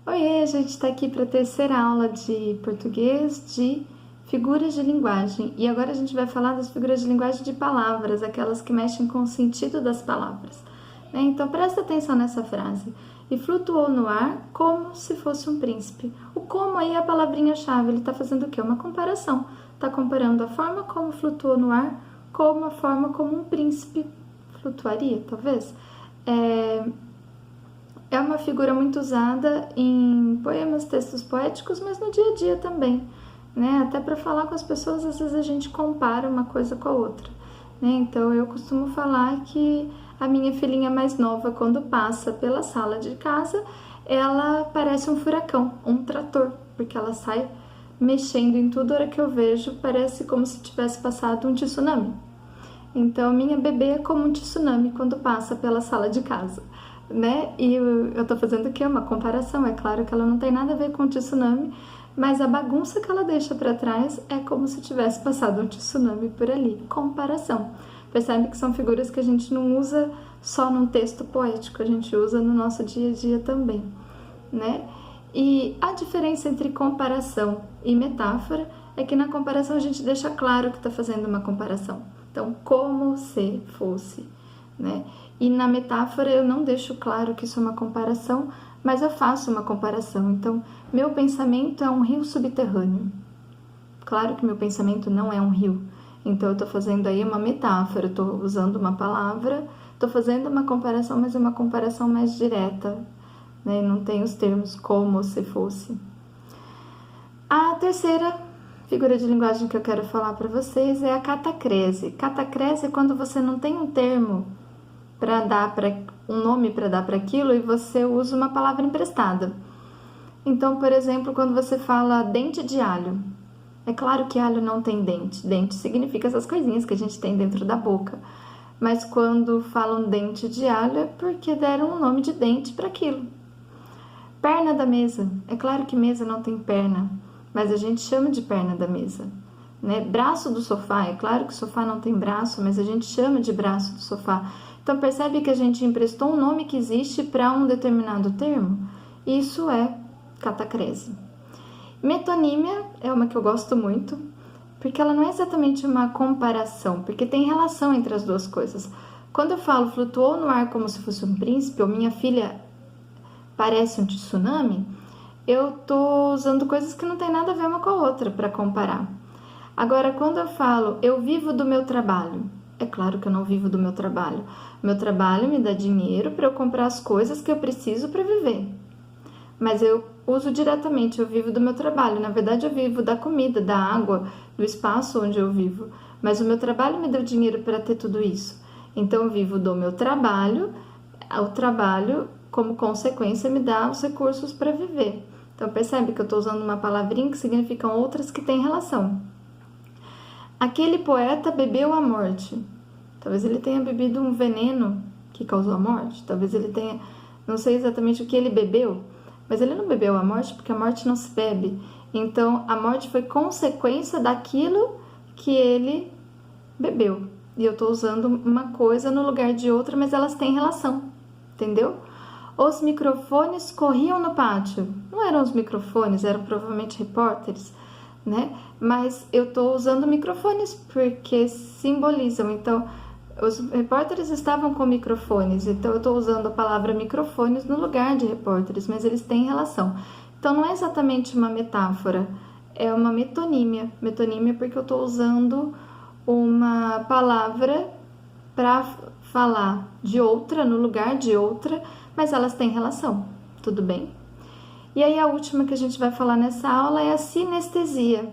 Oiê, a gente está aqui para a terceira aula de português de figuras de linguagem. E agora a gente vai falar das figuras de linguagem de palavras, aquelas que mexem com o sentido das palavras. Né? Então presta atenção nessa frase. E flutuou no ar como se fosse um príncipe. O como aí é a palavrinha-chave, ele está fazendo o quê? Uma comparação. Está comparando a forma como flutuou no ar com a forma como um príncipe flutuaria, talvez. É uma figura muito usada em poemas, textos poéticos, mas no dia a dia também, né? Até para falar com as pessoas, às vezes a gente compara uma coisa com a outra, né? Então eu costumo falar que a minha filhinha mais nova, quando passa pela sala de casa, ela parece um furacão, um trator, porque ela sai mexendo em tudo. A hora que eu vejo, parece como se tivesse passado um tsunami. Então, minha bebê é como um tsunami quando passa pela sala de casa, né? E eu tô fazendo aqui uma comparação. É claro que ela não tem nada a ver com o tsunami, mas a bagunça que ela deixa para trás é como se tivesse passado um tsunami por ali. Comparação. Percebe que são figuras que a gente não usa só num texto poético, a gente usa no nosso dia a dia também, né? E a diferença entre comparação e metáfora é que na comparação a gente deixa claro que está fazendo uma comparação. Então, como se fosse, né? E na metáfora eu não deixo claro que isso é uma comparação, mas eu faço uma comparação. Então, meu pensamento é um rio subterrâneo. Claro que meu pensamento não é um rio. Então, eu estou fazendo aí uma metáfora, estou usando uma palavra, estou fazendo uma comparação, mas é uma comparação mais direta, né? Não tem os termos como se fosse. A terceira figura de linguagem que eu quero falar para vocês é a catacrese. Catacrese é quando você não tem um termo para dar para um nome para dar para aquilo e você usa uma palavra emprestada. Então, por exemplo, quando você fala dente de alho, é claro que alho não tem dente. Dente significa essas coisinhas que a gente tem dentro da boca. Mas quando falam dente de alho é porque deram um nome de dente para aquilo. Perna da mesa. É claro que mesa não tem perna, mas a gente chama de perna da mesa, né? Braço do sofá. É claro que o sofá não tem braço, mas a gente chama de braço do sofá. Então percebe que a gente emprestou um nome que existe para um determinado termo? Isso é catacrese. Metonímia é uma que eu gosto muito, porque ela não é exatamente uma comparação, porque tem relação entre as duas coisas. Quando eu falo flutuou no ar como se fosse um príncipe, ou minha filha parece um tsunami, eu tô usando coisas que não tem nada a ver uma com a outra para comparar. Agora, quando eu falo eu vivo do meu trabalho, é claro que eu não vivo do meu trabalho. Meu trabalho me dá dinheiro para eu comprar as coisas que eu preciso para viver. Mas eu uso diretamente, eu vivo do meu trabalho. Na verdade, eu vivo da comida, da água, do espaço onde eu vivo. Mas o meu trabalho me deu dinheiro para ter tudo isso. Então, eu vivo do meu trabalho, o trabalho, como consequência, me dá os recursos para viver. Então, percebe que eu estou usando uma palavrinha que significam outras que têm relação. Aquele poeta bebeu a morte. Talvez ele tenha bebido um veneno que causou a morte. Talvez ele tenha... Não sei exatamente o que ele bebeu, mas ele não bebeu a morte porque a morte não se bebe. Então, a morte foi consequência daquilo que ele bebeu. E eu estou usando uma coisa no lugar de outra, mas elas têm relação. Entendeu? Os microfones corriam no pátio. Não eram os microfones, eram provavelmente repórteres, né? Mas eu estou usando microfones porque simbolizam. Então, os repórteres estavam com microfones. Então, eu estou usando a palavra microfones no lugar de repórteres, mas eles têm relação. Então, não é exatamente uma metáfora, é uma metonímia. Metonímia porque eu estou usando uma palavra para falar de outra no lugar de outra, mas elas têm relação, tudo bem? E aí a última que a gente vai falar nessa aula é a sinestesia.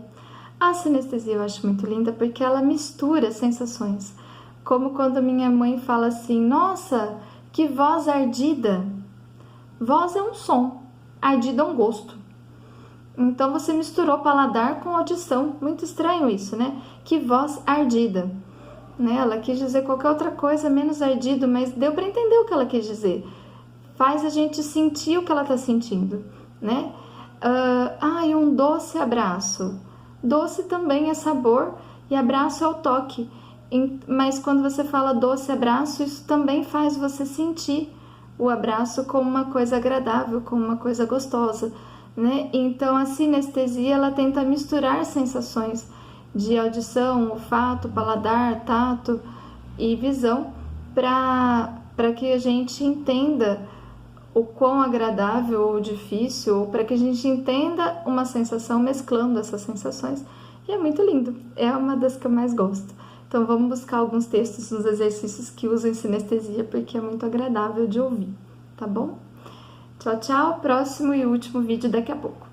A sinestesia eu acho muito linda porque ela mistura sensações. Como quando minha mãe fala assim, nossa, que voz ardida. Voz é um som, ardida é um gosto. Então você misturou paladar com audição, muito estranho isso, né? Que voz ardida. Né? Ela quis dizer qualquer outra coisa menos ardido, mas deu para entender o que ela quis dizer. Faz a gente sentir o que ela está sentindo, né? E um doce abraço. Doce também é sabor e abraço é o toque. Mas quando você fala doce abraço, isso também faz você sentir o abraço como uma coisa agradável, como uma coisa gostosa, né? Então a sinestesia, ela tenta misturar sensações de audição, olfato, paladar, tato e visão para que a gente entenda o quão agradável ou difícil, ou para que a gente entenda uma sensação mesclando essas sensações. E é muito lindo, é uma das que eu mais gosto. Então vamos buscar alguns textos nos exercícios que usam sinestesia, porque é muito agradável de ouvir, tá bom? Tchau, tchau, próximo e último vídeo daqui a pouco.